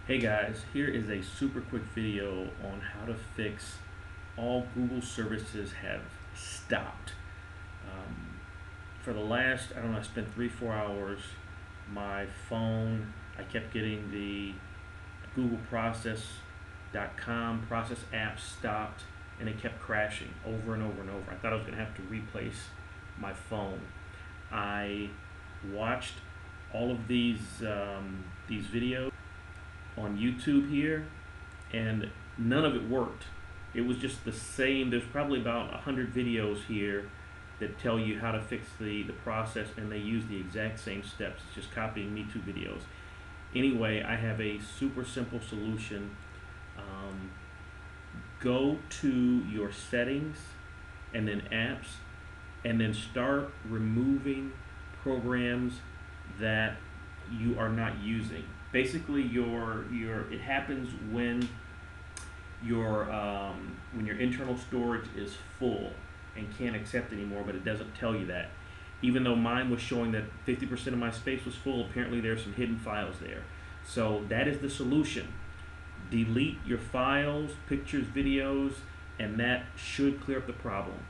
Hey guys, here is a super quick video on how to fix all Google services have stopped. For the last, I don't know, I spent 3-4 hours, my phone, I kept getting the Google process.com process app stopped, and it kept crashing over and over and over. I thought I was going to have to replace my phone. I watched all of these videos on YouTube here, and none of it worked. It was just the same. There's probably about 100 videos here that tell you how to fix the process, and they use the exact same steps. It's just copying Me Too videos. Anyway, I have a super simple solution. Go to your settings and then apps, and then start removing programs that you are not using. Basically, it happens when your internal storage is full and can't accept anymore, but it doesn't tell you that. Even though mine was showing that 50% of my space was full, apparently there's some hidden files there. So that is the solution. Delete your files, pictures, videos, and that should clear up the problem.